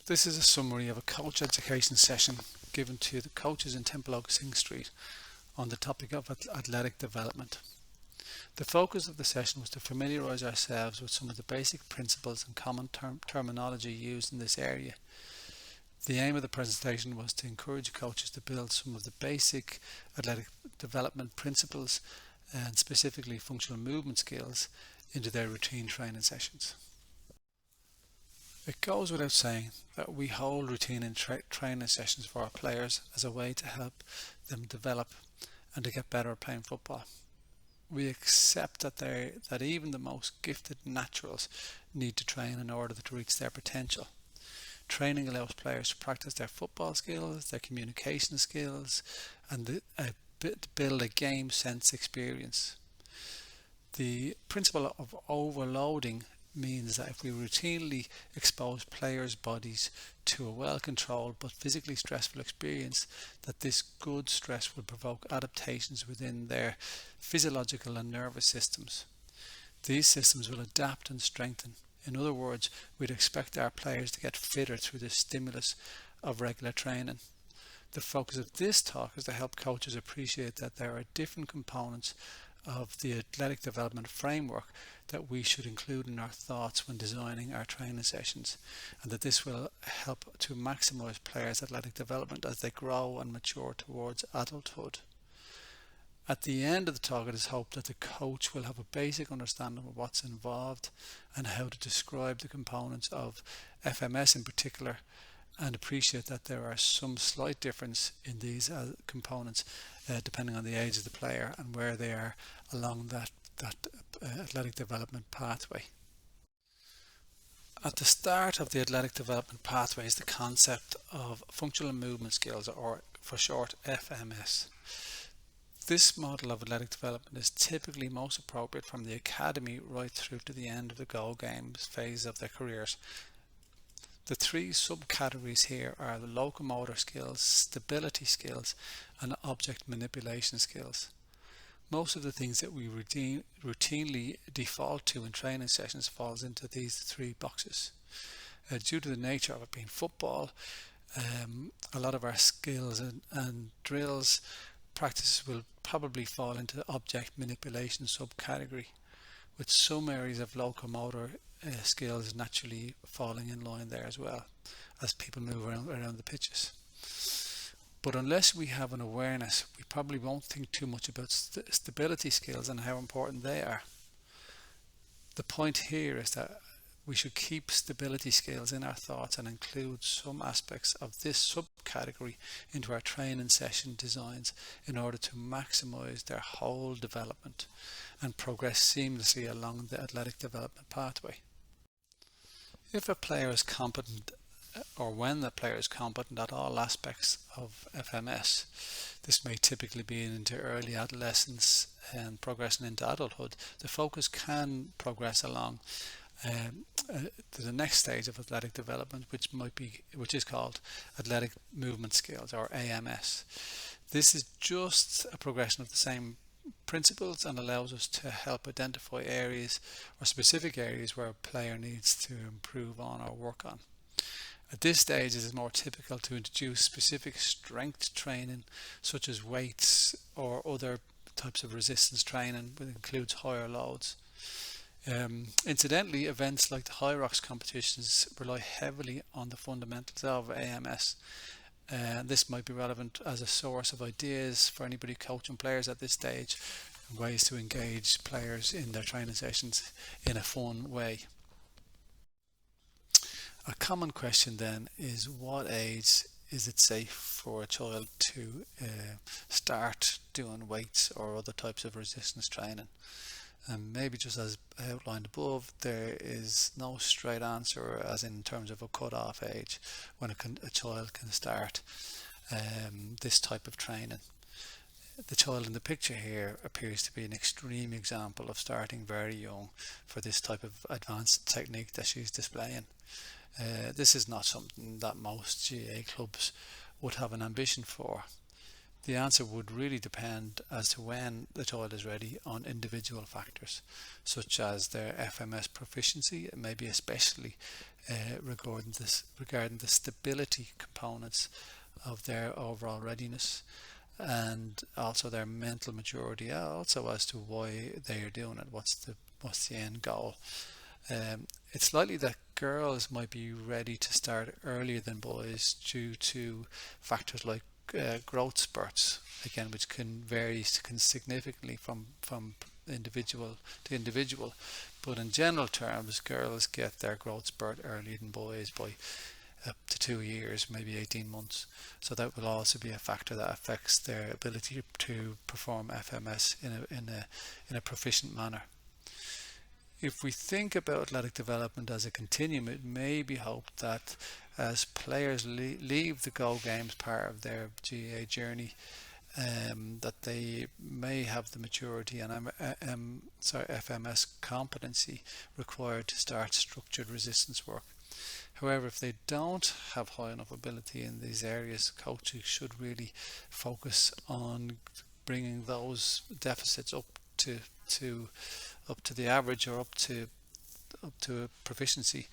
This is a summary of a coach education session given to the coaches in Temple Sing Street on the topic of athletic development. The focus of the session was to familiarise ourselves with some of the basic principles and common terminology used in this area. The aim of the presentation was to encourage coaches to build some of the basic athletic development principles and specifically functional movement skills into their routine training sessions. It goes without saying that we hold routine and training sessions for our players as a way to help them develop and to get better at playing football. We accept that even the most gifted naturals need to train in order to reach their potential. Training allows players to practice their football skills, their communication skills, and to build a game sense experience. The principle of overloading means that if we routinely expose players' bodies to a well-controlled but physically stressful experience, that this good stress will provoke adaptations within their physiological and nervous systems. These systems will adapt and strengthen. In other words, we'd expect our players to get fitter through the stimulus of regular training. The focus of this talk is to help coaches appreciate that there are different components of the athletic development framework that we should include in our thoughts when designing our training sessions, and that this will help to maximize players' athletic development as they grow and mature towards adulthood. At the end of the talk, it is hoped that the coach will have a basic understanding of what's involved and how to describe the components of FMS in particular, and appreciate that there are some slight difference in these components depending on the age of the player and where they are along that athletic development pathway. At the start of the athletic development pathway is the concept of functional movement skills, or for short FMS. This model of athletic development is typically most appropriate from the academy right through to the end of the goal games phase of their careers. The three subcategories here are the locomotor skills, stability skills, and object manipulation skills. Most of the things that we routinely default to in training sessions falls into these three boxes. Due to the nature of it being football, a lot of our skills and drills practices will probably fall into the object manipulation subcategory, with some areas of locomotor skills naturally falling in line there as well as people move around the pitches. But unless we have an awareness, we probably won't think too much about stability skills and how important they are. The point here is that we should keep stability skills in our thoughts and include some aspects of this subcategory into our training session designs in order to maximize their whole development and progress seamlessly along the athletic development pathway. If a player is competent, or when the player is competent at all aspects of FMS, this may typically be into early adolescence and progressing into adulthood, the focus can progress along to the next stage of athletic development, which is called athletic movement skills, or AMS. This is just a progression of the same principles and allows us to help identify areas or specific areas where a player needs to improve on or work on. At this stage, it is more typical to introduce specific strength training, such as weights or other types of resistance training, which includes higher loads. Incidentally, events like the High Rocks competitions rely heavily on the fundamentals of AMS. This might be relevant as a source of ideas for anybody coaching players at this stage, and ways to engage players in their training sessions in a fun way. A common question then is, what age is it safe for a child to start doing weights or other types of resistance training? And maybe just as outlined above, there is no straight answer as in terms of a cut-off age when a child can start this type of training. The child in the picture here appears to be an extreme example of starting very young for this type of advanced technique that she's displaying. This is not something that most GA clubs would have an ambition for. The answer would really depend as to when the child is ready on individual factors, such as their FMS proficiency, and maybe especially regarding the stability components of their overall readiness, and also their mental maturity, also as to why they are doing it. What's the end goal? It's likely that girls might be ready to start earlier than boys due to factors like growth spurts, again, which can vary significantly from individual to individual. But in general terms, girls get their growth spurt earlier than boys by up to 2 years, maybe 18 months. So that will also be a factor that affects their ability to perform FMS in a proficient manner. If we think about athletic development as a continuum, it may be hoped that as players leave the Go Games part of their GAA journey, that they may have the maturity and FMS competency required to start structured resistance work. However, if they don't have high enough ability in these areas, coaches should really focus on bringing those deficits up to the average, or up to a proficiency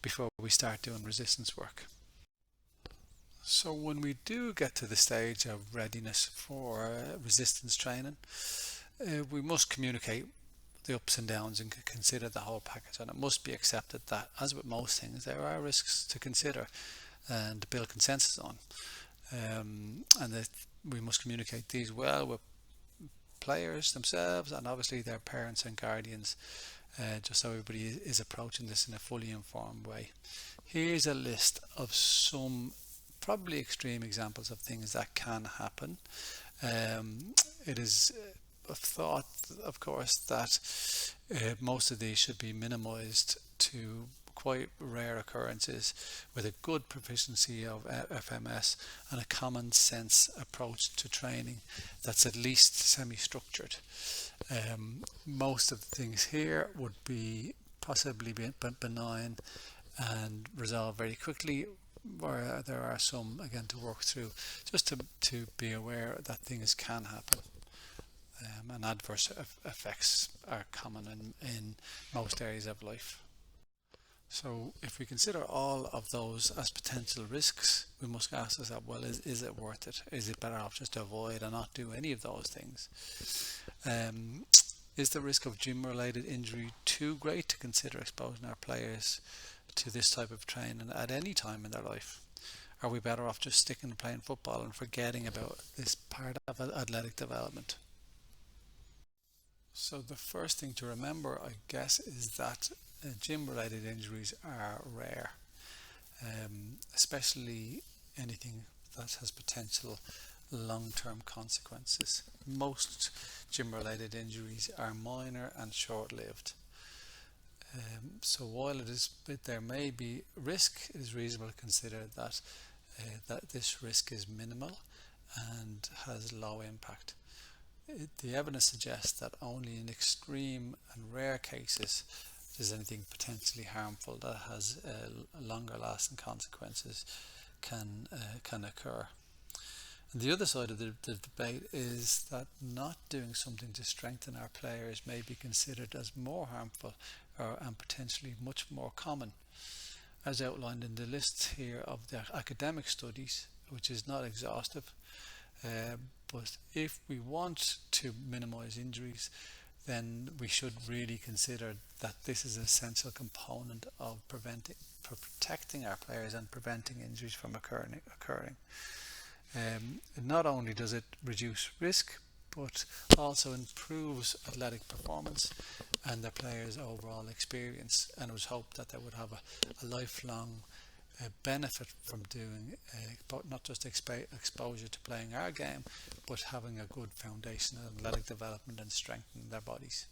before we start doing resistance work. So when we do get to the stage of readiness for resistance training, we must communicate the ups and downs and consider the whole package, and it must be accepted that, as with most things, there are risks to consider and to build consensus on, and that we must communicate these well with players themselves and obviously their parents and guardians, just so everybody is approaching this in a fully informed way. Here's a list of some probably extreme examples of things that can happen. It is of thought, of course, that most of these should be minimized to quite rare occurrences with a good proficiency of FMS and a common sense approach to training that's at least semi-structured. Most of the things here would be possibly benign and resolve very quickly, where there are some, again, to work through, just to be aware that things can happen. And adverse effects are common in most areas of life. So if we consider all of those as potential risks, we must ask ourselves, well, is it worth it? Is it better off just to avoid and not do any of those things? Is the risk of gym-related injury too great to consider exposing our players to this type of training at any time in their life? Are we better off just sticking to playing football and forgetting about this part of athletic development? So the first thing to remember, I guess, is that gym-related injuries are rare, especially anything that has potential long-term consequences. Most gym-related injuries are minor and short-lived. So while there may be risk, it is reasonable to consider that this risk is minimal and has low impact. The evidence suggests that only in extreme and rare cases is anything potentially harmful that has longer lasting consequences can occur. And the other side of the debate is that not doing something to strengthen our players may be considered as more harmful and potentially much more common, as outlined in the list here of the academic studies, which is not exhaustive. But if we want to minimize injuries, then we should really consider that this is an essential component of protecting our players and preventing injuries from occurring. Not only does it reduce risk, but also improves athletic performance and the players' overall experience, and it was hoped that they would have a lifelong benefit from doing not just exposure to playing our game, but having a good foundation of athletic development and strengthening their bodies.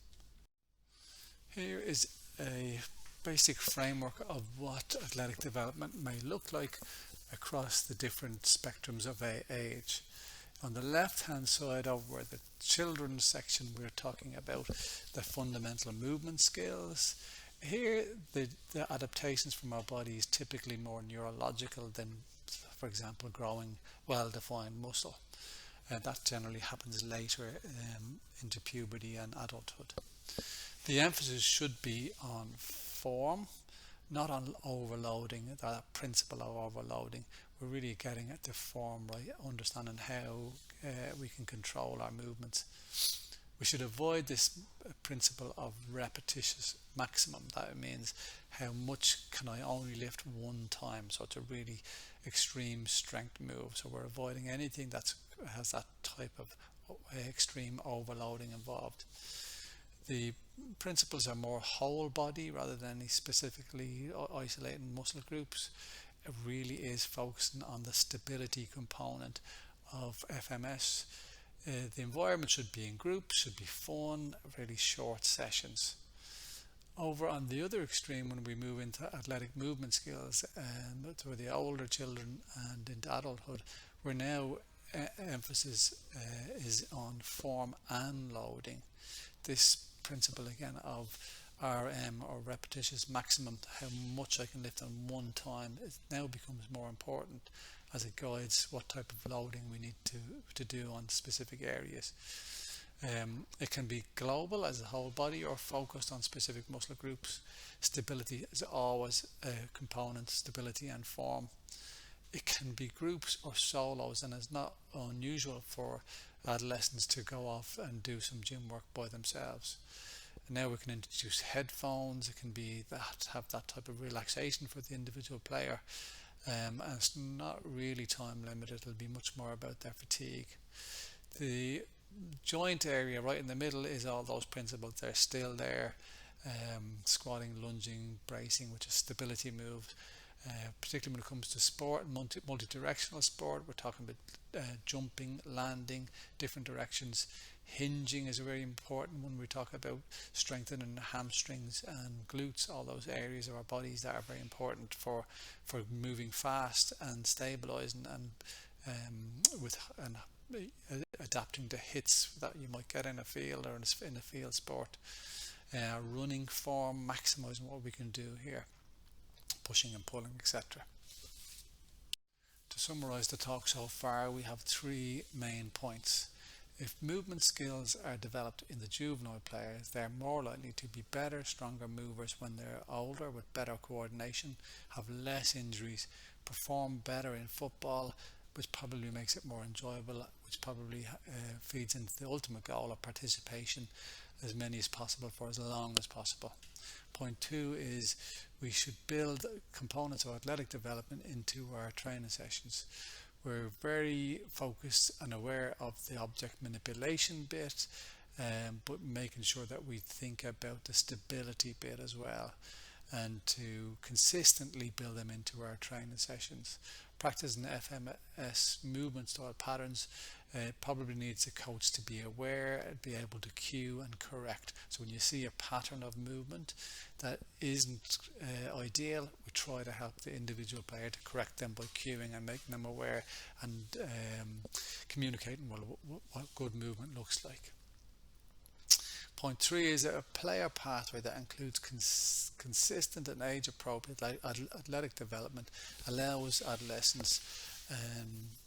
Here is a basic framework of what athletic development may look like across the different spectrums of age. On the left hand side, over the children's section, we're talking about the fundamental movement skills. Here, the adaptations from our body is typically more neurological than, for example, growing well-defined muscle. That generally happens later into puberty and adulthood. The emphasis should be on form, not on overloading, that principle of overloading. We're really getting at the form right, understanding how we can control our movements. We should avoid this principle of repetitious maximum. That means how much can I only lift one time. So it's a really extreme strength move. So we're avoiding anything that has that type of extreme overloading involved. The principles are more whole body rather than any specifically isolating muscle groups. It really is focusing on the stability component of FMS. The environment should be in groups, should be fun, really short sessions. Over on the other extreme, when we move into athletic movement skills and to the older children and into adulthood, we're now emphasis is on form and loading. This principle again of RM, or repetitious maximum, how much I can lift on one time, it now becomes more important as it guides what type of loading we need to do on specific areas. It can be global as a whole body or focused on specific muscle groups. Stability is always a component, stability and form. It can be groups or solos, and it's not unusual for adolescents to go off and do some gym work by themselves. And now we can introduce headphones. It can be that have that type of relaxation for the individual player, and it's not really time limited. It'll be much more about their fatigue. The joint area right in the middle is all those principles. They're still there. Squatting, lunging, bracing, which is stability moves. Particularly when it comes to sport, multi-directional sport, we're talking about jumping, landing, different directions. Hinging is very important when we talk about strengthening hamstrings and glutes, all those areas of our bodies that are very important for moving fast and stabilizing and adapting to hits that you might get in a field or in a field sport. Running form, maximizing what we can do here, pushing and pulling, etc. To summarize the talk so far, we have 3 main points. If movement skills are developed in the juvenile players, they're more likely to be better, stronger movers when they're older, with better coordination, have less injuries, perform better in football, which probably makes it more enjoyable, which probably feeds into the ultimate goal of participation, as many as possible for as long as possible. Point 2 is we should build components of athletic development into our training sessions. We're very focused and aware of the object manipulation bit, but making sure that we think about the stability bit as well, and to consistently build them into our training sessions. Practicing FMS movement style patterns probably needs a coach to be aware and be able to cue and correct. So when you see a pattern of movement that isn't ideal, we try to help the individual player to correct them by cueing and making them aware and communicating what good movement looks like. Point 3 is a player pathway that includes consistent and age appropriate athletic development, allows adolescents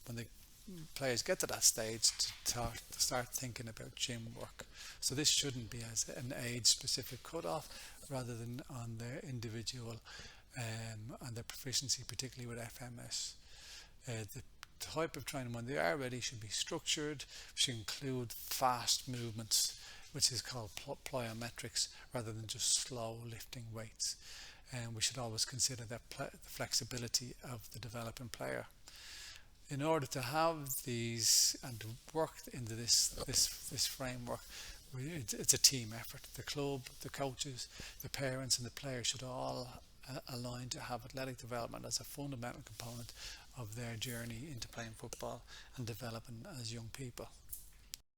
when the players get to that stage to start thinking about gym work. So this shouldn't be as an age specific cutoff, rather than on their individual and their proficiency, particularly with FMS. The type of training when they are ready should be structured, should include fast movements, which is called plyometrics, rather than just slow lifting weights. And we should always consider the flexibility of the developing player. In order to have these and to work into this framework, it's a team effort. The club, the coaches, the parents and the players should all align to have athletic development as a fundamental component of their journey into playing football and developing as young people.